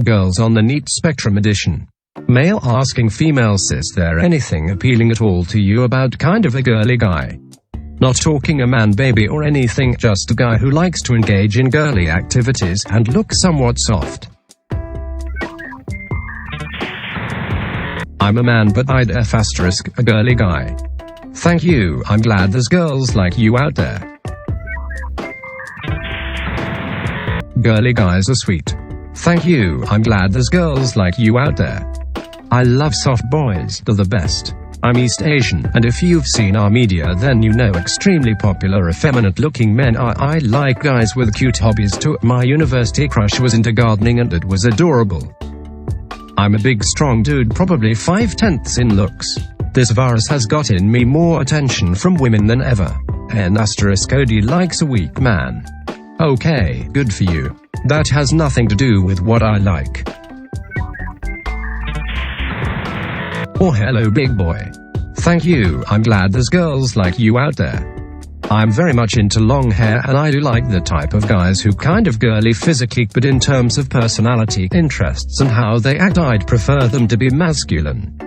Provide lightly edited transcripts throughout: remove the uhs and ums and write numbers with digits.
Girls on the neat spectrum edition. Male asking female, is there anything appealing at all to you about kind of a girly guy? Not talking a man baby or anything, just a guy who likes to engage in girly activities and look somewhat soft. I'm a man but I'd a girly guy. Thank you, I'm glad there's girls like you out there. Girly guys are sweet. Thank you, I'm glad there's girls like you out there. I love soft boys, they're the best. I'm East Asian, and if you've seen our media then you know extremely popular effeminate looking men are. I like guys with cute hobbies too. My university crush was into gardening and it was adorable. I'm a big strong dude, probably 5/10 in looks. This virus has gotten me more attention from women than ever. N*OD likes a weak man. Okay, good for you. That has nothing to do with what I like. Oh hello big boy. Thank you, I'm glad there's girls like you out there. I'm very much into long hair and I do like the type of guys who kind of girly physically, but in terms of personality, interests and how they act I'd prefer them to be masculine.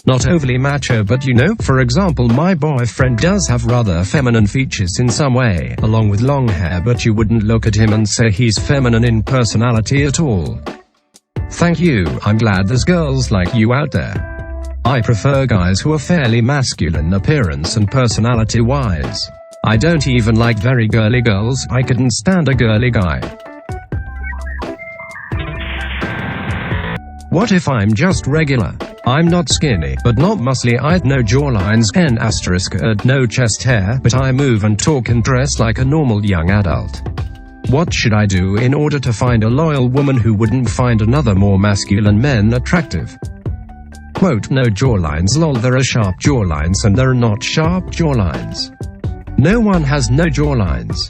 Not overly macho, but you know, for example my boyfriend does have rather feminine features in some way, along with long hair, but you wouldn't look at him and say he's feminine in personality at all. Thank you, I'm glad there's girls like you out there. I prefer guys who are fairly masculine appearance and personality-wise. I don't even like very girly girls, I couldn't stand a girly guy. What if I'm just regular? I'm not skinny, but not muscly, I'd no jawlines, N*, no chest hair, but I move and talk and dress like a normal young adult. What should I do in order to find a loyal woman who wouldn't find another more masculine men attractive? Quote, no jawlines lol, there are sharp jawlines and there are not sharp jawlines. No one has no jawlines.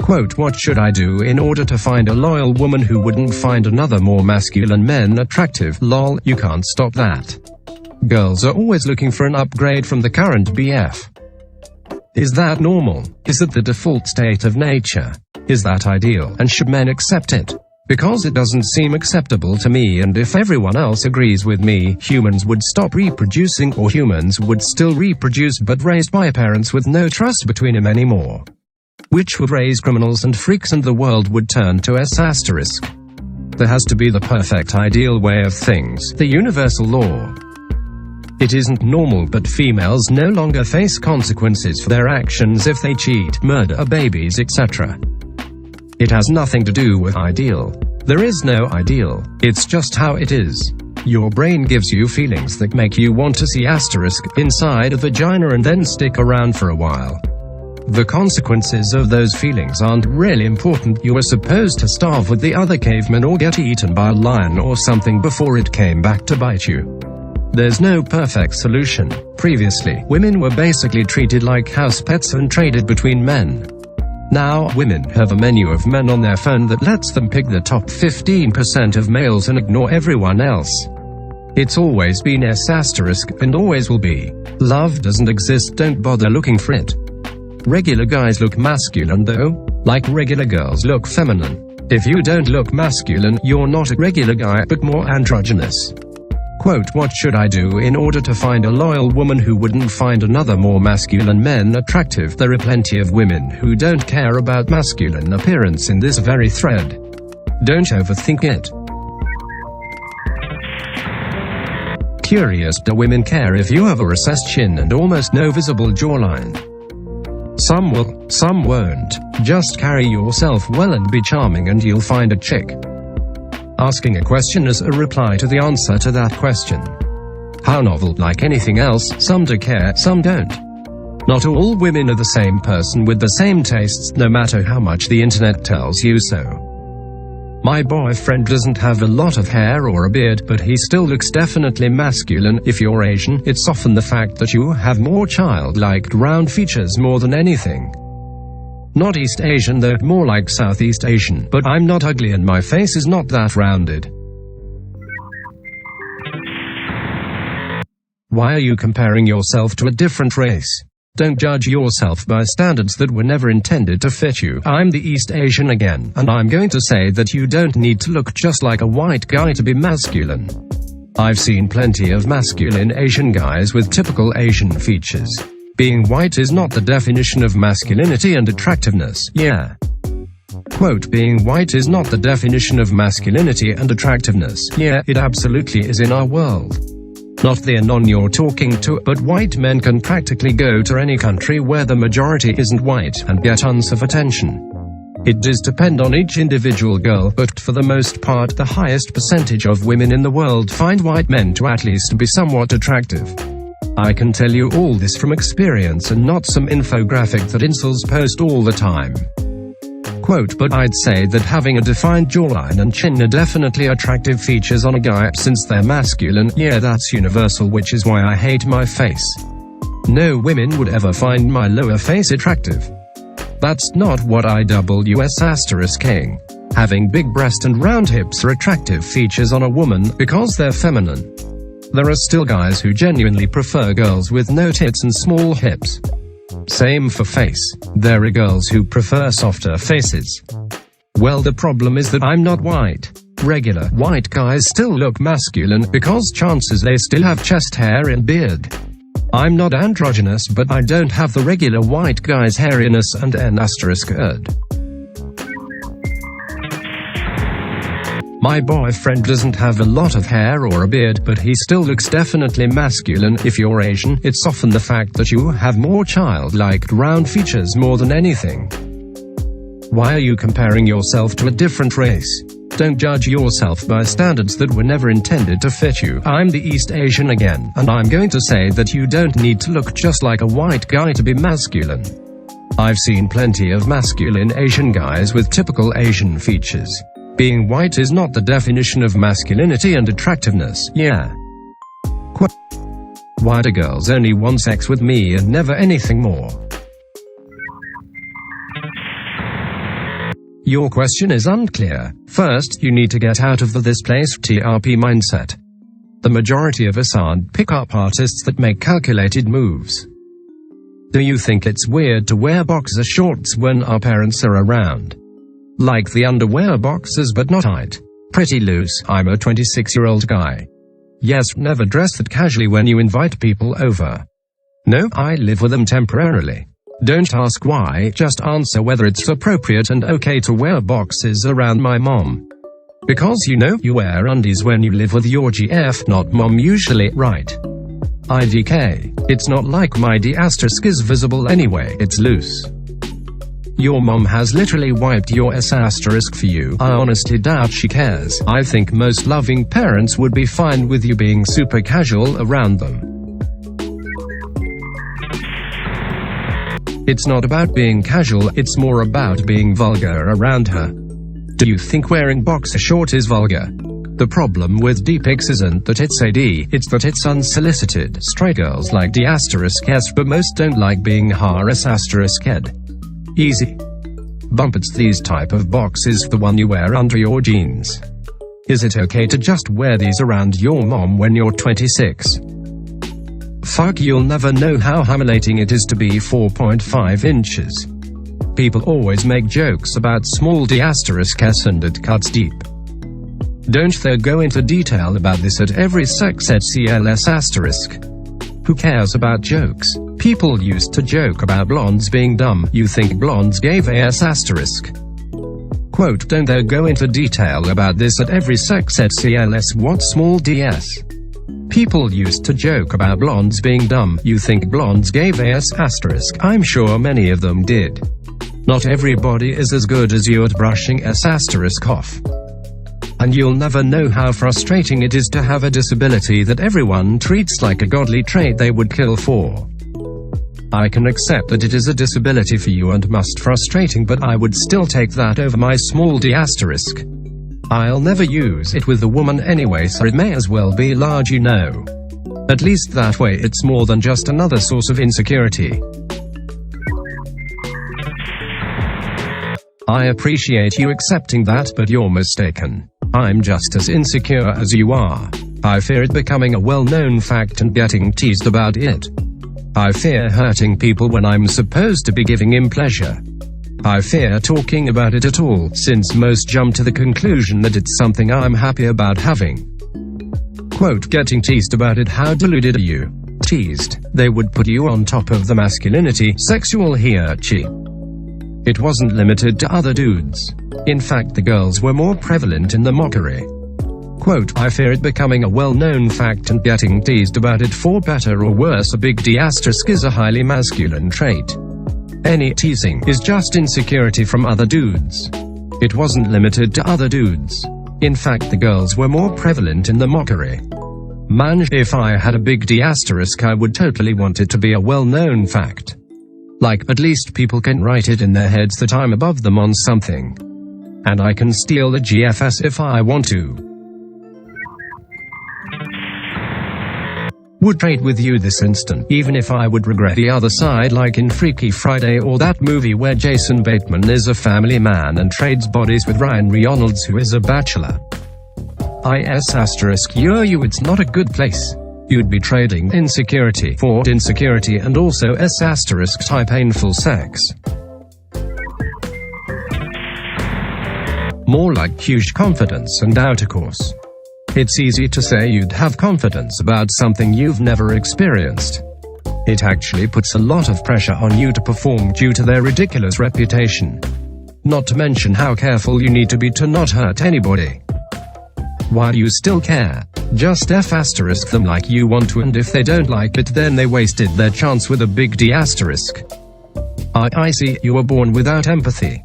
Quote, what should I do in order to find a loyal woman who wouldn't find another more masculine men attractive? Lol, you can't stop that. Girls are always looking for an upgrade from the current BF. Is that normal? Is it the default state of nature? Is that ideal, and should men accept it? Because it doesn't seem acceptable to me, and if everyone else agrees with me, humans would stop reproducing, or humans would still reproduce but raised by parents with no trust between them anymore. Which would raise criminals and freaks and the world would turn to S**. There has to be the perfect ideal way of things, the universal law. It isn't normal, but females no longer face consequences for their actions if they cheat, murder babies, etc. It has nothing to do with ideal. There is no ideal, it's just how it is. Your brain gives you feelings that make you want to see * inside a vagina and then stick around for a while. The consequences of those feelings aren't really important. You were supposed to starve with the other cavemen or get eaten by a lion or something before it came back to bite you. There's no perfect solution. Previously, women were basically treated like house pets and traded between men. Now, women have a menu of men on their phone that lets them pick the top 15% of males and ignore everyone else. It's always been S** and always will be. Love doesn't exist, don't bother looking for it. Regular guys look masculine though, like regular girls look feminine. If you don't look masculine, you're not a regular guy, but more androgynous. Quote, what should I do in order to find a loyal woman who wouldn't find another more masculine men attractive? There are plenty of women who don't care about masculine appearance in this very thread. Don't overthink it. Curious, do women care if you have a recessed chin and almost no visible jawline? Some will, some won't. Just carry yourself well and be charming and you'll find a chick. Asking a question as a reply to the answer to that question. How novel, like anything else, some do care, some don't. Not all women are the same person with the same tastes, no matter how much the internet tells you so. My boyfriend doesn't have a lot of hair or a beard, but he still looks definitely masculine. If you're Asian, it's often the fact that you have more childlike round features more than anything. Not East Asian though, more like Southeast Asian, but I'm not ugly and my face is not that rounded. Why are you comparing yourself to a different race? Don't judge yourself by standards that were never intended to fit you. I'm the East Asian again, and I'm going to say that you don't need to look just like a white guy to be masculine. I've seen plenty of masculine Asian guys with typical Asian features. Being white is not the definition of masculinity and attractiveness, yeah. Quote, being white is not the definition of masculinity and attractiveness, yeah, it absolutely is in our world. Not the anon you're talking to, but white men can practically go to any country where the majority isn't white and get tons of attention. It does depend on each individual girl, but for the most part the highest percentage of women in the world find white men to at least be somewhat attractive. I can tell you all this from experience and not some infographic that incels post all the time. Quote, but I'd say that having a defined jawline and chin are definitely attractive features on a guy since they're masculine, yeah, that's universal, which is why I hate my face. No women would ever find my lower face attractive. That's not what IWS king. Having big breast and round hips are attractive features on a woman because they're feminine. There are still guys who genuinely prefer girls with no tits and small hips. Same for face. There are girls who prefer softer faces. Well, the problem is that I'm not white. Regular white guys still look masculine because chances they still have chest hair and beard. I'm not androgynous, but I don't have the regular white guy's hairiness and n*ed. My boyfriend doesn't have a lot of hair or a beard, but he still looks definitely masculine. If you're Asian, it's often the fact that you have more childlike round features more than anything. Why are you comparing yourself to a different race? Don't judge yourself by standards that were never intended to fit you. I'm the East Asian again, and I'm going to say that you don't need to look just like a white guy to be masculine. I've seen plenty of masculine Asian guys with typical Asian features. Being white is not the definition of masculinity and attractiveness, yeah. Quote, why do girls only want sex with me and never anything more? Your question is unclear. First, you need to get out of the "this place TRP" mindset. The majority of us aren't pick-up artists that make calculated moves. Do you think it's weird to wear boxer shorts when our parents are around? Like the underwear boxers but not tight. Pretty loose. I'm a 26-year-old guy. Yes, never dress that casually when you invite people over. No, I live with them temporarily. Don't ask why, just answer whether it's appropriate and okay to wear boxers around my mom. Because you know, you wear undies when you live with your GF, not mom usually, right? IDK. It's not like my D** is visible anyway, it's loose. Your mom has literally wiped your S** for you. I honestly doubt she cares. I think most loving parents would be fine with you being super casual around them. It's not about being casual, it's more about being vulgar around her. Do you think wearing boxer short is vulgar? The problem with D-pics isn't that it's AD, it's that it's unsolicited. Straight girls like D***s, but most don't like being ***ed. Easy. Bump, it's these type of boxes, the one you wear under your jeans. Is it okay to just wear these around your mom when you're 26? Fuck, you'll never know how humiliating it is to be 4.5 inches. People always make jokes about small D***s and it cuts deep. Don't they go into detail about this at every sex ed CLS*? Who cares about jokes? People used to joke about blondes being dumb. You think blondes gave AS*? Quote, don't they go into detail about this at every sex ed CLS? What small DS? People used to joke about blondes being dumb. You think blondes gave AS*? I'm sure many of them did. Not everybody is as good as you at brushing S** off. And you'll never know how frustrating it is to have a disability that everyone treats like a godly trait they would kill for. I can accept that it is a disability for you and must frustrating, but I would still take that over my small D***. I'll never use it with a woman anyway, so it may as well be large, you know. At least that way it's more than just another source of insecurity. I appreciate you accepting that, but you're mistaken. I'm just as insecure as you are. I fear it becoming a well-known fact and getting teased about it. I fear hurting people when I'm supposed to be giving him pleasure. I fear talking about it at all, since most jump to the conclusion that it's something I'm happy about having. Quote, getting teased about it. How deluded are you? Teased, they would put you on top of the masculinity, sexual hierarchy. It wasn't limited to other dudes. In fact, the girls were more prevalent in the mockery. Quote, I fear it becoming a well-known fact and getting teased about it. For better or worse, a big D** is a highly masculine trait. Any teasing is just insecurity from other dudes. It wasn't limited to other dudes. In fact, the girls were more prevalent in the mockery. Man, if I had a big D** I would totally want it to be a well-known fact. Like, at least people can write it in their heads that I'm above them on something. And I can steal the GFS if I want to. Would trade with you this instant, even if I would regret the other side, like in Freaky Friday or that movie where Jason Bateman is a family man and trades bodies with Ryan Reynolds, who is a bachelor. You, it's not a good place. You'd be trading insecurity for insecurity and also type painful sex. More like huge confidence and outer course. It's easy to say you'd have confidence about something you've never experienced. It actually puts a lot of pressure on you to perform due to their ridiculous reputation. Not to mention how careful you need to be to not hurt anybody. Why do you still care? Just them like you want to, and if they don't like it, then they wasted their chance with a big D*. I see, you were born without empathy.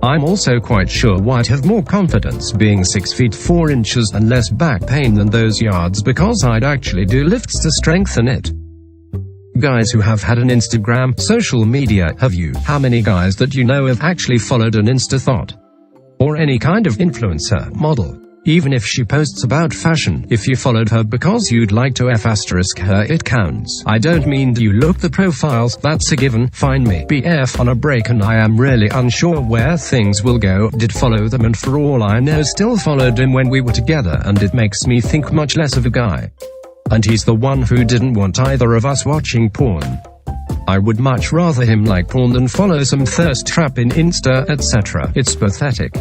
I'm also quite sure I'd have more confidence being 6 feet 4 inches and less back pain than those yards, because I'd actually do lifts to strengthen it. Guys who have had an Instagram, social media, have you? How many guys that you know have actually followed an Insta thought? Or any kind of influencer, model? Even if she posts about fashion, if you followed her because you'd like to her, it counts. I don't mean do you look the profiles, that's a given. Find me BF on a break and I am really unsure where things will go. Did follow them and for all I know still followed him when we were together, and it makes me think much less of a guy. And he's the one who didn't want either of us watching porn. I would much rather him like porn than follow some thirst trap in Insta, etc. It's pathetic.